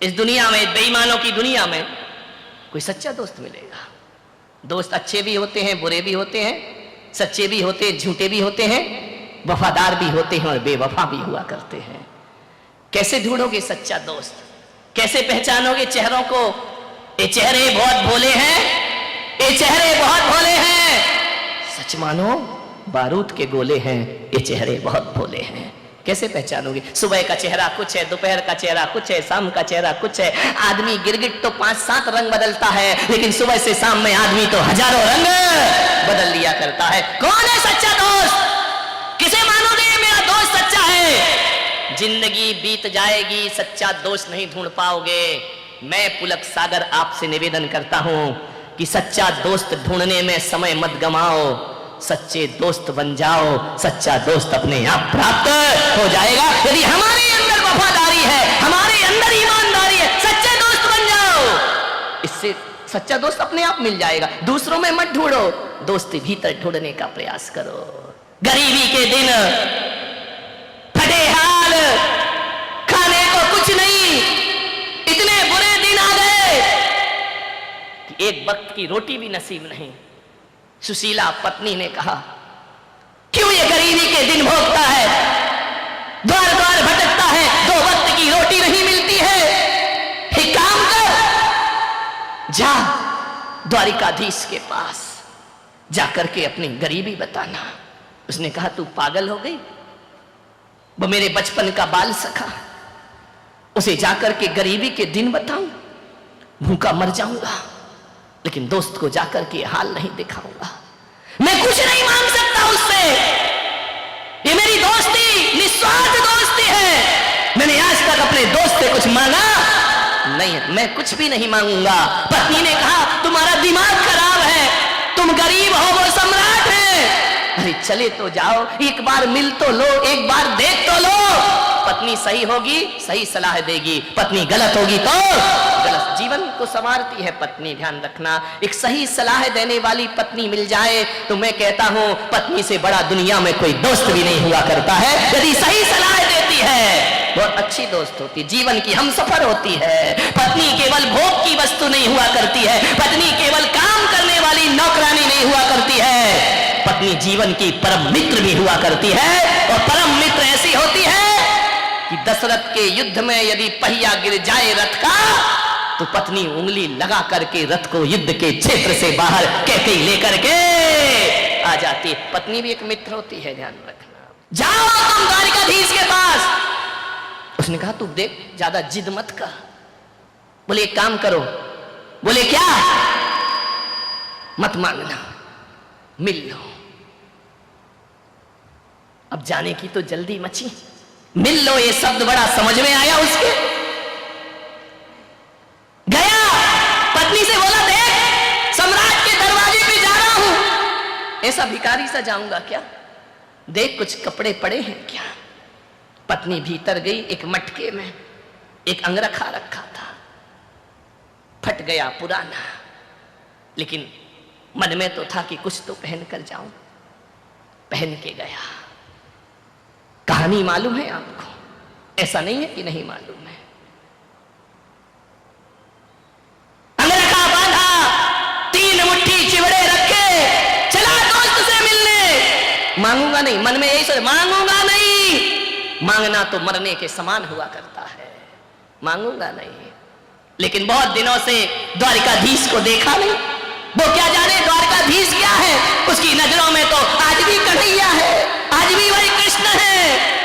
इस दुनिया में, बेईमानों की दुनिया में कोई सच्चा दोस्त मिलेगा। दोस्त अच्छे भी होते हैं, बुरे भी होते हैं, सच्चे भी होते हैं, झूठे भी होते हैं, वफादार भी होते हैं और बेवफा भी हुआ करते हैं। कैसे ढूंढोगे सच्चा दोस्त? कैसे पहचानोगे चेहरों को? ये चेहरे बहुत भोले हैं, ये चेहरे बहुत भोले हैं। सच मानो बारूद के गोले हैं, ये चेहरे बहुत भोले हैं। कैसे पहचानोगे? सुबह का चेहरा कुछ है, दोपहर का चेहरा कुछ है, शाम का चेहरा कुछ है। आदमी गिरगिट तो 5-7 रंग बदलता है, लेकिन सुबह से शाम में आदमी तो हजारों रंग बदल लिया करता है। कौन है सच्चा दोस्त? किसे मानोगे मेरा दोस्त सच्चा है? जिंदगी बीत जाएगी, सच्चा दोस्त नहीं ढूंढ पाओगे। मैं पुलक सागर आपसे निवेदन करता हूं कि सच्चा दोस्त ढूंढने में समय मत गमाओ, सच्चे दोस्त बन जाओ। सच्चा दोस्त अपने आप प्राप्त हो जाएगा यदि हमारे अंदर वफादारी है, हमारे अंदर ईमानदारी है। सच्चे दोस्त बन जाओ, इससे सच्चा दोस्त अपने आप मिल जाएगा। दूसरों में मत ढूंढो, दोस्ती भीतर ढूंढने का प्रयास करो। गरीबी के दिन, फटे हाल, खाने को कुछ नहीं, इतने बुरे दिन आ गए कि एक वक्त की रोटी भी नसीब नहीं। सुशीला पत्नी ने कहा, क्यों ये गरीबी के दिन भोगता है, द्वार द्वार भटकता है, 2 वक्त की रोटी नहीं मिलती है। एक काम कर, जा द्वारिकाधीश के पास जाकर के अपनी गरीबी बताना। उसने कहा, तू पागल हो गई? वो मेरे बचपन का बाल सखा, उसे जाकर के गरीबी के दिन बताऊं? भूखा मर जाऊंगा, लेकिन दोस्त को जाकर के हाल नहीं दिखाऊंगा। मैं कुछ नहीं मांग सकता उससे, ये मेरी दोस्ती निस्वार्थ दोस्ती है। मैंने आज तक अपने दोस्त से कुछ मांगा नहीं, मैं कुछ भी नहीं मांगूंगा। पत्नी ने कहा, तुम्हारा दिमाग खराब है, तुम गरीब हो, वो सम्राट है। अरे चले तो जाओ, एक बार मिल तो लो, एक बार देख तो लो। पत्नी सही होगी, सही सलाह देगी, पत्नी गलत होगी तो गलत। जीवन को संवारती है पत्नी, ध्यान रखना। एक सही सलाह देने वाली पत्नी मिल जाए तो मैं कहता हूं पत्नी से बड़ा दुनिया में कोई दोस्त भी नहीं हुआ करता है। यदि सही सलाह देती है, बहुत अच्छी दोस्त होती, जीवन की हमसफर होती है। पत्नी केवल भोग की वस्तु नहीं हुआ करती है, पत्नी केवल काम करने वाली नौकरानी नहीं हुआ करती है, पत्नी जीवन की परम मित्र भी हुआ करती है। और परम मित्र ऐसी होती है कि दशरथ के युद्ध में यदि पहिया गिर जाए रथ का, तो पत्नी उंगली लगा करके रथ को युद्ध के क्षेत्र से बाहर कैके लेकर के आ जाती। पत्नी भी एक मित्र होती है, ध्यान रखना। जाओ तुम द्वारिकाधीश के पास। उसने कहा, तू देख, ज्यादा जिद मत कर। बोले एक काम करो। बोले क्या? मत मांगना, मिल लो। अब जाने की तो जल्दी मची। मिल लो ये शब्द बड़ा समझ में आया उसके। गया, पत्नी से बोला, देख सम्राट के दरवाजे पे जा रहा हूं। ऐसा भिखारी सा जाऊंगा क्या? देख कुछ कपड़े पड़े हैं क्या? पत्नी भीतर गई, एक मटके में एक अंगरखा रखा था, फट गया, पुराना, लेकिन मन में तो था कि कुछ तो पहन कर जाऊं। पहन के गया। कहानी मालूम है आपको, ऐसा नहीं है कि नहीं मालूम है। अंगरखा बांधा, 3 मुट्ठी चिवड़े रखे, चला दोस्त से मिलने। मांगूंगा नहीं, मन में यही सोच, मांगूंगा नहीं। मांगना तो मरने के समान हुआ करता है, मांगूंगा नहीं। लेकिन बहुत दिनों से द्वारिकाधीश को देखा नहीं। वो क्या जाने द्वारकाधीश क्या है, उसकी नजरों में तो आज भी कन्हैया है, आज भी वही कृष्ण है,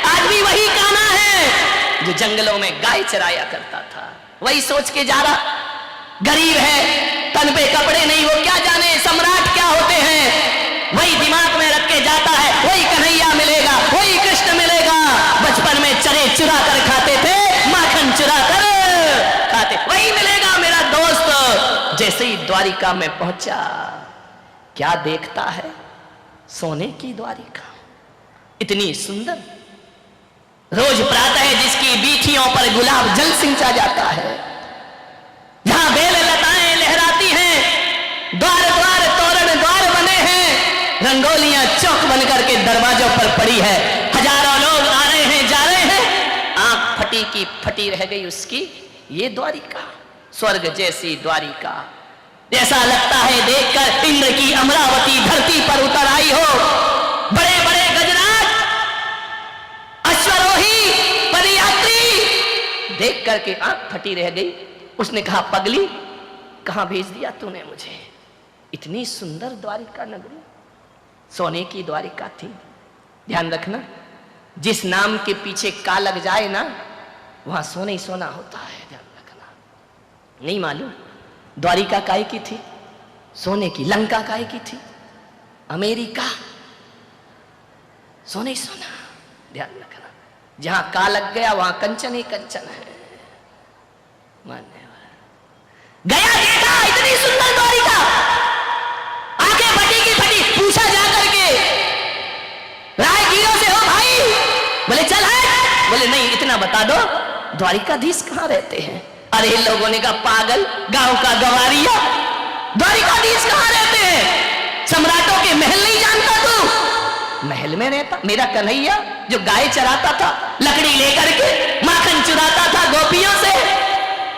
आज भी वही कान्हा है जो जंगलों में गाय चराया करता था। वही सोच के जा रहा। गरीब है, तन पे कपड़े नहीं, वो क्या जाने सम्राट क्या होते हैं। वही दिमाग में रख के जाता है, वही कन्हैया मिलेगा, वही कृष्ण मिलेगा। बचपन में चरे चुरा कर खाते थे, माखन चुरा कर खाते, वही मिलेगा मेरा दोस्त। जैसे ही द्वारिका में पहुंचा, क्या देखता है? सोने की द्वारिका, इतनी सुंदर। रोज प्रातः जिसकी बीथियों पर गुलाब जल सिंचा जाता है, जहां बेल लताएं लहराती हैं, द्वार द्वार तोरण द्वार बने हैं, रंगोलियां चौक बनकर के दरवाजों पर पड़ी है। हजारों लोग आ रहे हैं, जा रहे हैं। आंख फटी की फटी रह गई उसकी ये द्वारिका, स्वर्ग जैसी द्वारिका। ऐसा लगता है देखकर इंद्र की अमरावती धरती पर उतर आई हो। बड़े बड़े गजराज, अश्वरोही, पदयात्री देख करके आंख फटी रह गई। उसने कहा, पगली कहां भेज दिया तूने मुझे? इतनी सुंदर द्वारिका नगरी, सोने की द्वारिका थी। ध्यान रखना, जिस नाम के पीछे का लग जाए ना, वहां सोना ही सोना होता है। ध्यान रखना। नहीं मालूम द्वारिका काय की थी? सोने की। लंका काय की थी? अमेरिका। सोने ही सोना। ध्यान रखना, जहां का लग गया वहां कंचन ही कंचन है। मान्य गया, देखा इतनी सुंदर द्वारिका, आंखें फटी की फटी। पूछा जाकर के, राहगीरों से, हो भाई? बोले चल है। बोले नहीं, इतना बता दो द्वारिकाधीश कहां रहते हैं? अरे लोगों ने कहा, पागल, गांव का गवारिया, द्वारिकाधीश कहां रहते हैं? सम्राटों के महल नहीं जानता तू? महल में रहता मेरा कन्हैया, जो गाय चराता था, लकड़ी लेकर के माखन चुराता था गोपियों से,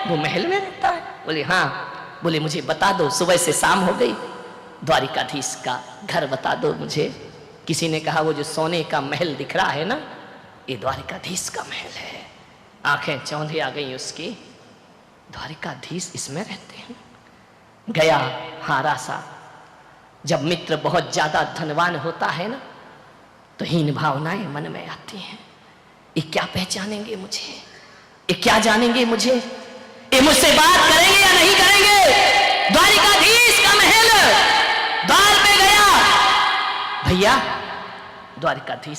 वो महल में रहता है। बोले हाँ। बोले मुझे बता दो, सुबह से शाम हो गई, द्वारिकाधीश का घर बता दो मुझे। किसी ने कहा, वो जो सोने का महल दिख रहा है ना, ये द्वारिकाधीश का महल है। आंखें चौंधी आ गई उसकी, द्वारिकाधीश इसमें रहते हैं। गया हारा सा। जब मित्र बहुत ज्यादा धनवान होता है ना, तो हीन भावनाएं मन में आती हैं। ये क्या पहचानेंगे मुझे? ये क्या जानेंगे मुझे? ये मुझसे बात करेंगे या नहीं करेंगे? द्वारिकाधीश का महल, द्वार पे गया, भैया द्वारिकाधीश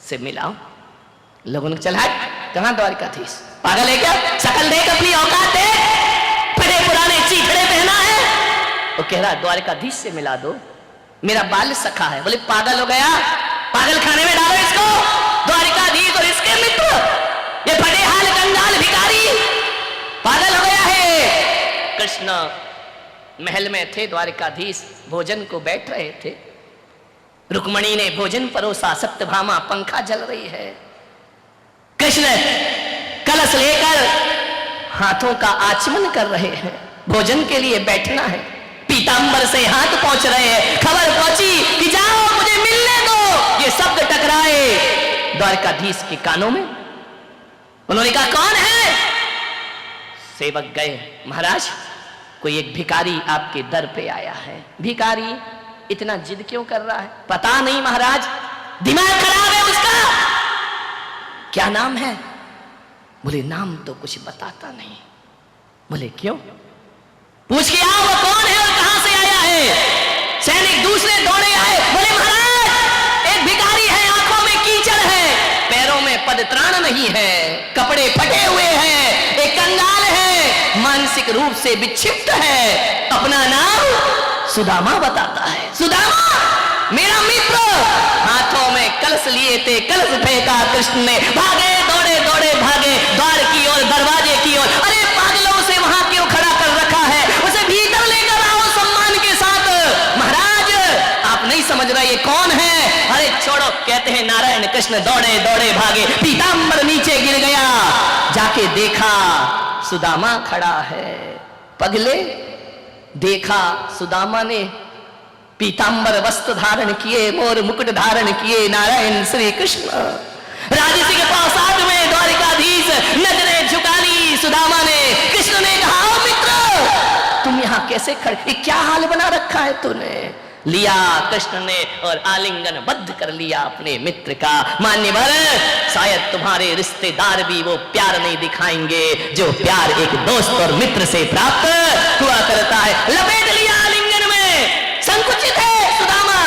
से मिलाओ। लोगों ने चला, कहां द्वारिकाधीश? पागल है क्या? शकल देख, अपनी औकात देख, बड़े पुराने चीथड़े पहना है। वो कह रहा, द्वारिकाधीश से मिला दो, मेरा बाल सखा है। बोले पागल हो गया, पागल खाने में डालो इसको। द्वारिकाधीश और इसके मित्र, ये फटे हाल कंगाल भिखारी, पागल हो गया है। कृष्ण महल में थे, द्वारिकाधीश भोजन को बैठ रहे थे। रुक्मणी ने भोजन परोसा, सत्यभामा पंखा जल रही है। कृष्ण कलश लेकर हाथों का आचमन कर रहे हैं, भोजन के लिए बैठना है। पीतांबर से हाथ पहुंच रहे हैं। खबर पहुंची कि जाओ मुझे मिलने दो। ये शब्द टकराए द्वारिकाधीश के कानों में। उन्होंने कहा, कौन है? सेवक गए, महाराज कोई एक भिखारी आपके दर पे आया है। भिखारी इतना जिद क्यों कर रहा है? पता नहीं महाराज, दिमाग खराब है उसका। क्या नाम है? बोले नाम तो कुछ बताता नहीं। बोले क्यों? पूछ के आओ वो कौन है और कहां से आया है। सैनिक दूसरे दौड़े आए। बोले महाराज एक भिखारी है, आंखों में कीचड़ है, पैरों में पदत्राण नहीं है, कपड़े फटे हुए हैं, एक कंगाल है, मानसिक रूप से विक्षिप्त है, अपना नाम सुदामा बताता है। सुदामा मेरा मित्र। हाथों में कलश लिए थे, कलश फेंका कृष्ण ने। भागे, दौड़े दौड़े भागे द्वार की ओर, दरवाजे की ओर। अरे पागलों, उसे वहां क्यों खड़ा कर रखा है? उसे भीतर लेकर आओ सम्मान के साथ। महाराज आप नहीं समझ रहे ये कौन है? अरे छोड़ो। कहते हैं नारायण कृष्ण दौड़े दौड़े भागे, पीतांबर नीचे गिर गया। जाके देखा सुदामा खड़ा है। पगले देखा सुदामा ने पीतांबर वस्त्र धारण किए, मोर मुकुट धारण किए, नारायण श्री कृष्ण। राजसी के प्रासाद में द्वारिकाधीश नजरें झुका ली सुदामा ने। कृष्ण ने कहा, ओ मित्र तुम यहाँ कैसे खड़े? क्या हाल बना रखा है तूने? लिया कृष्ण ने और आलिंगन बद्ध कर लिया अपने मित्र का। मान्यवर, शायद तुम्हारे रिश्तेदार भी वो प्यार नहीं दिखाएंगे जो प्यार एक दोस्त और मित्र से प्राप्त हुआ करता है। लपेट लिया आलिंगन में। संकुचित है सुदामा,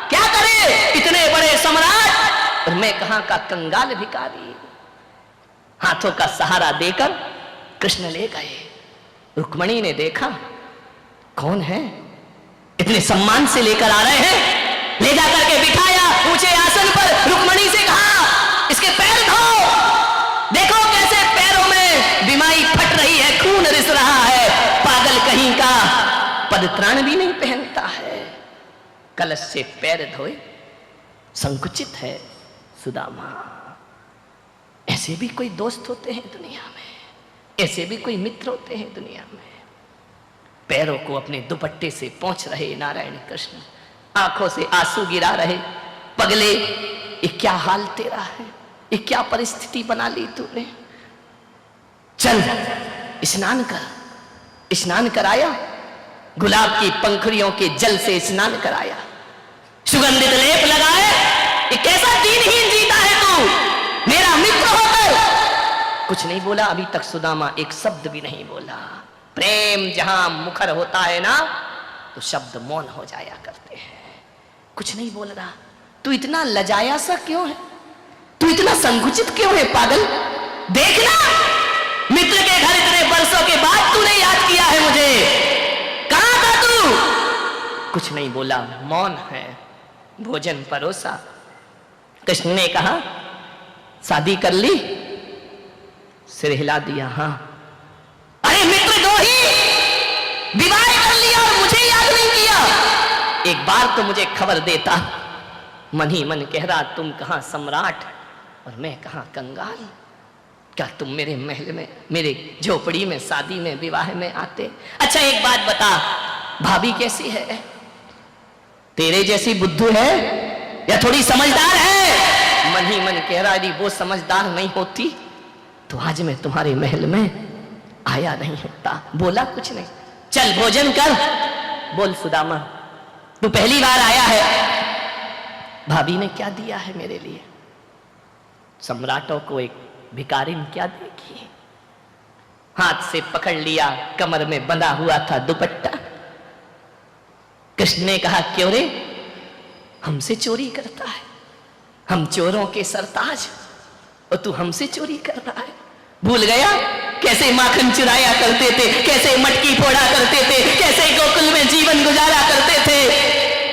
क्या करे? इतने बड़े सम्राट और मैं कहां का कंगाल भिखारी। हाथों का सहारा देकर कृष्ण ले गए। रुक्मणी ने देखा, कौन है? इतने सम्मान से लेकर आ रहे हैं। ले जाकर के बिठाया ऊंचे आसन पर। रुक्मणी से कहा, इसके पैर धो। देखो कैसे पैरों में बिमारी फट रही है, खून रिस रहा है। पागल कहीं का, पदत्राण भी नहीं पहनता है। कलश से पैर धोए। संकुचित है सुदामा। ऐसे भी कोई दोस्त होते हैं दुनिया में, ऐसे भी कोई मित्र होते हैं दुनिया में। पैरों को अपने दुपट्टे से पोंछ रहे नारायण कृष्ण, आंखों से आंसू गिरा रहे, पगले ये क्या हाल तेरा है, ये क्या परिस्थिति बना ली तूने, चल स्नान कर। स्नान कराया, गुलाब की पंखुड़ियों के जल से स्नान कराया, सुगंधित लेप लगाए। ये कैसा दीनहीन जीता है तू, मेरा मित्र होकर। कुछ नहीं बोला अभी तक सुदामा, एक शब्द भी नहीं बोला। प्रेम जहां मुखर होता है ना, तो शब्द मौन हो जाया करते हैं। कुछ नहीं बोल रहा। तू इतना लजाया सा क्यों है, तू इतना संकुचित क्यों है पागल? देखना, मित्र के घर इतने वर्षों के बाद तूने याद किया है मुझे, कहां था तू? कुछ नहीं बोला, मौन है। भोजन परोसा। कृष्ण ने कहा शादी कर ली? सिर हिला दिया, हां। अरे मित्र दो ही, विवाह कर लिया और मुझे याद नहीं किया। एक बार तो मुझे खबर देता। मन ही मन कह रहा तुम कहां सम्राट और मैं कहां कंगाल। क्या तुम मेरे महल में, मेरे झोपड़ी में, शादी में, विवाह में आते? अच्छा एक बात बता, भाभी कैसी है? तेरे जैसी बुद्धू है या थोड़ी समझदार है? मन ही मन कह रहा यदि वो समझदार नहीं होती तो आज मैं तुम्हारे महल में आया नहीं होता। बोला कुछ नहीं। चल भोजन कर। बोल सुदामा, तू पहली बार आया है, भाभी ने क्या दिया है मेरे लिए? सम्राटों को एक भिखारी क्या देगी? हाथ से पकड़ लिया, कमर में बंधा हुआ था दुपट्टा। कृष्ण ने कहा क्यों रे, हमसे चोरी करता है? हम चोरों के सरताज और तू हमसे चोरी कर रहा है? भूल गया कैसे माखन चुराया करते थे, कैसे मटकी फोड़ा करते थे, कैसे गोकुल में जीवन गुजारा करते थे?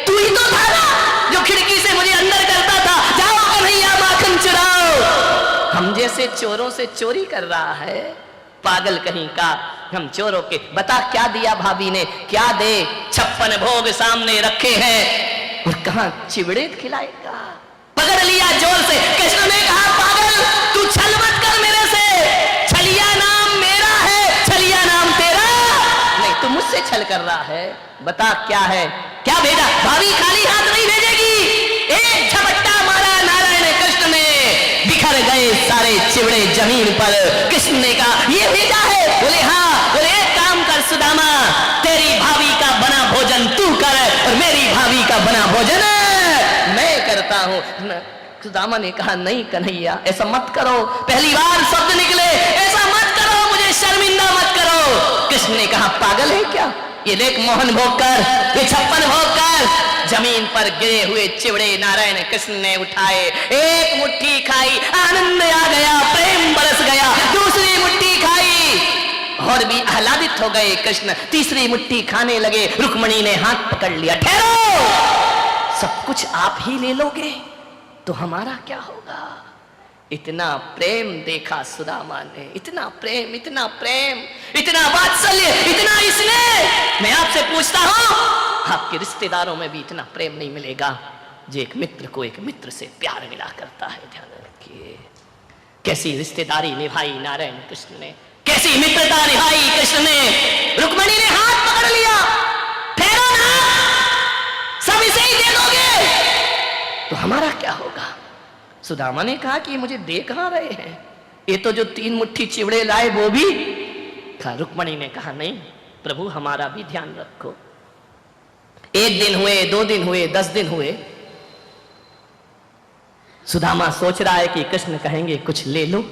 तू ही तो था ना जो खिड़की से मुझे अंदर करता था, जाओ कन्हैया माखन चुराओ। हम जैसे चोरों से चोरी कर रहा है, पागल कहीं का। हम चोरों के, बता क्या दिया भाभी ने? क्या दे? 56 भोग सामने रखे हैं और कहां चिवड़े खिलाएगा? पकड़ लिया जोर से। कृष्ण ने कहा पागल तू छल मत कर मेरे से, छलिया नाम मेरा है, छलिया नाम तेरा नहीं। तू मुझसे छल कर रहा है, बता क्या है? क्या भेजा? भाभी खाली हाथ नहीं भेजेगी। एक झपट्टा मारा नारायण कृष्ण ने, बिखर गए सारे चिवड़े जमीन पर। कृष्ण ने कहा ये भेजा है? बोले हाँ। बोले एक काम कर सुदामा, तेरी भाभी का बना भोजन तू कर और मेरी भाभी का बना भोजन मैं करता हूं। सुदामा ने कहा नहीं कन्हैया ऐसा मत करो, पहली बार शब्द निकले, ऐसा मत करो, मुझे शर्मिंदा मत करो। कृष्ण ने कहा पागल है क्या? ये देख मोहन भोग कर, ये 56 भोग कर। जमीन पर गिरे हुए चिवड़े नारायण कृष्ण ने उठाए, एक मुट्ठी खाई, आनंद आ गया, प्रेम बरस गया। दूसरी मुट्ठी खाई और भी आह्लादित हो गए कृष्ण। तीसरी मुट्ठी खाने लगे, रुक्मणी ने हाथ पकड़ लिया। ठहरो, सब कुछ आप ही ले लोगे तो हमारा क्या होगा? इतना प्रेम देखा सुदामा ने, इतना प्रेम, इतना प्रेम, इतना वात्सल्य, इतना स्नेह। मैं आपसे पूछता हूं, आपके रिश्तेदारों में भी इतना प्रेम नहीं मिलेगा जो एक मित्र को एक मित्र से प्यार मिला करता है। ध्यान रखिए कैसी रिश्तेदारी निभाई नारायण कृष्ण ने, कैसी मित्रता निभाई कृष्ण ने। रुक्मणी ने हाथ पकड़ लिया, ठहरो ना, सब इसे ही दे दोगे तो हमारा क्या होगा? सुदामा ने कहा कि मुझे दे कहां रहे हैं, ये तो जो 3 मुट्ठी चिवड़े लाए वो भी खा। रुक्मणी ने कहा नहीं प्रभु हमारा भी ध्यान रखो। 1 दिन हुए, 2 दिन हुए, 10 दिन हुए। सुदामा सोच रहा है कि कृष्ण कहेंगे कुछ ले लो,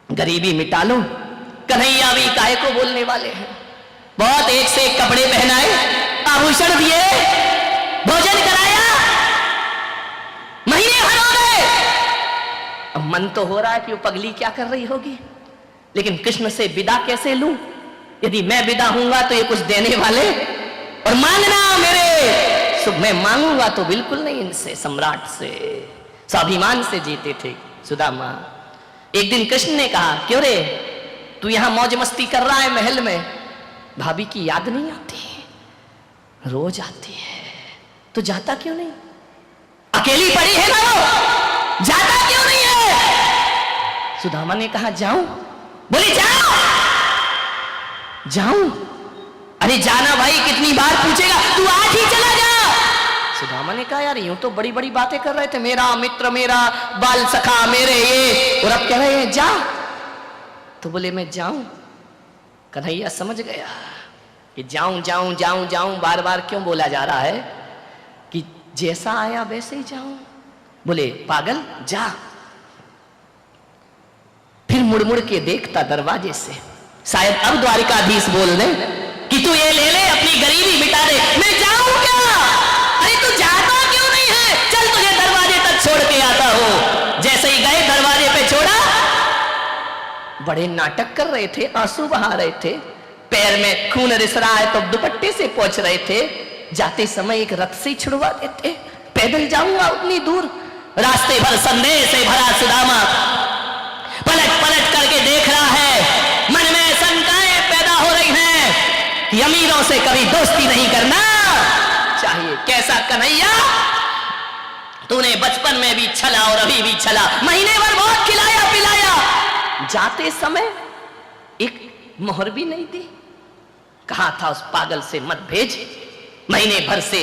गरीबी मिटा लो। कन्हैया भी काहे को बोलने वाले हैं। बहुत एक से एक कपड़े पहनाए, आभूषण दिए, भोजन कराया, महीने भर हो गए। अब मन तो हो रहा है कि वो पगली क्या कर रही होगी, लेकिन कृष्ण से विदा कैसे लूं? यदि मैं विदा हूंगा तो ये कुछ देने वाले और मांगना मेरे सुख। मैं मांगूंगा तो बिल्कुल नहीं इनसे, सम्राट से। स्वाभिमान से जीते थे सुदामा। एक दिन कृष्ण ने कहा क्यों रे तू यहां मौज मस्ती कर रहा है महल में, भाभी की याद नहीं आती? रोज आती है, तो जाता क्यों नहीं? अकेली पड़ी है ना वो, जाता क्यों नहीं है? सुदामा ने कहा जाऊं? बोले जाओ। जाऊं? अरे जाना भाई, कितनी बार पूछेगा, तू आज ही चला जा। सुदामा ने कहा यार यूं तो बड़ी बड़ी बातें कर रहे थे, मेरा मित्र, मेरा बाल सखा, मेरे ये, और अब कह रहे हैं जा। तो बोले मैं जाऊं? कन्हैया समझ गया कि जाऊं जाऊं जाऊं जाऊं बार बार क्यों बोला जा रहा है, कि जैसा आया वैसे ही जाऊं। बोले पागल जा। फिर मुड़ मुड़ के देखता दरवाजे से, शायद अब द्वारिकाधीश बोल दे कि तू ये ले ले, अपनी गरीबी मिटा दे। मैं जाऊं क्या? अरे तू जाता क्यों नहीं है? चल तुझे दरवाजे तक छोड़ के आता हूं। जैसे ही गए दरवाजे पे छोड़ा, बड़े नाटक कर रहे थे, आंसू बहा रहे थे, पैर में खून रिस रहा है तो दुपट्टे से पोंछ रहे थे। जाते समय एक रथ से छुड़वा देते, पैदल जाऊंगा उतनी दूर। रास्ते भर संदेह से भरा सुदामा पलट पलट करके देख रहा है, मन में शंकाएं पैदा हो रही हैं कि अमीरों से कभी दोस्ती नहीं करना चाहिए। कैसा कन्हैया, तूने बचपन में भी छला और अभी भी छला, महीने भर बहुत खिलाया पिलाया, जाते समय एक मोहर भी नहीं दी। कहा था उस पागल से मत भेज, महीने भर से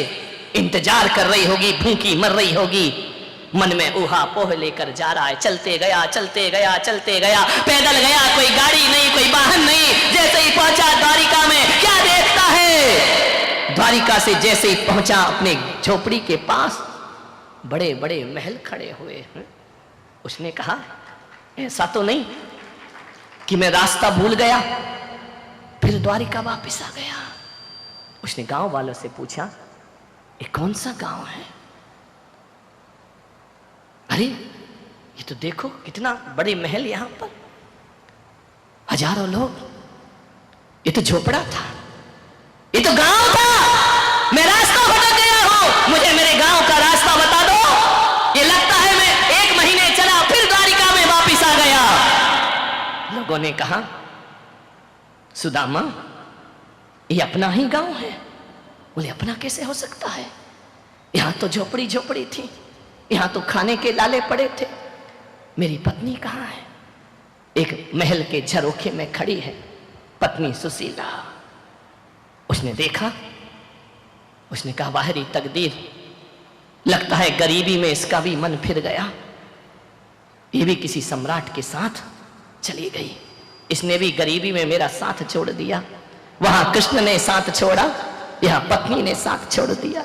इंतजार कर रही होगी, भूखी मर रही होगी। मन में ऊहापोह लेकर जा रहा है, चलते गया चलते गया चलते गया, पैदल गया, कोई गाड़ी नहीं, कोई वाहन नहीं। जैसे ही पहुंचा द्वारिका में, क्या देखता है, द्वारिका से जैसे ही पहुंचा अपने झोपड़ी के पास बड़े बड़े महल खड़े हुए हैं। उसने कहा ऐसा तो नहीं कि मैं रास्ता भूल गया। फिर द्वारिका वापस आ गया। उसने गांव वालों से पूछा ये कौन सा गांव है? अरे ये तो देखो कितना बड़े महल, यहां पर हजारों लोग, ये तो झोपड़ा था, ये तो गांव था। मैं रास्ता भटक गया हूं, मुझे मेरे गांव का रास्ता बता दो। ये लगता है मैं 1 महीने चला फिर द्वारिका में वापस आ गया। लोगों ने कहा सुदामा ये अपना ही गांव है। बोले अपना कैसे हो सकता है, यहां तो झोपड़ी झोपड़ी थी, यहां तो खाने के लाले पड़े थे। मेरी पत्नी कहाँ है? एक महल के झरोखे में खड़ी है पत्नी सुशीला। उसने देखा, उसने कहा बाहरी तकदीर, लगता है गरीबी में इसका भी मन फिर गया, ये भी किसी सम्राट के साथ चली गई, इसने भी गरीबी में मेरा साथ छोड़ दिया। वहां कृष्ण ने साथ छोड़ा, यहां पत्नी ने साथ छोड़ दिया।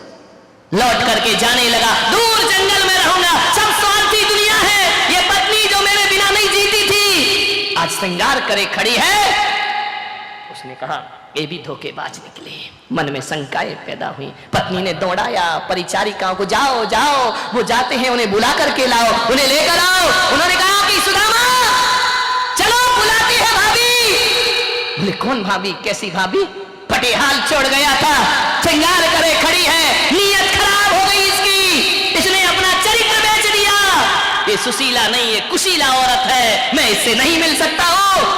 लौट करके जाने लगा, दूर जंगल में रहूंगा, सब स्वार्थी दुनिया है। ये पत्नी जो मेरे बिना नहीं जीती थी, आज श्रृंगार करे खड़ी है। उसने कहा ये भी धोखेबाज निकले। मन में शंकाएं पैदा हुई। पत्नी ने दौड़ाया परिचारिकाओं को, जाओ जाओ, वो जाते हैं, उन्हें बुला करके लाओ, उन्हें लेकर आओ। उन्होंने कहा कि सुदामा चलो, बुलाती है भाभी। बोले कौन भाभी, कैसी भाभी? फटे हाल छोड़ गया था, श्रृंगार करे खड़ी है, नीयत खराब हो गई इसकी, इसने अपना चरित्र बेच दिया। ये सुशीला नहीं, ये कुशीला औरत है, मैं इससे नहीं मिल सकता हूं।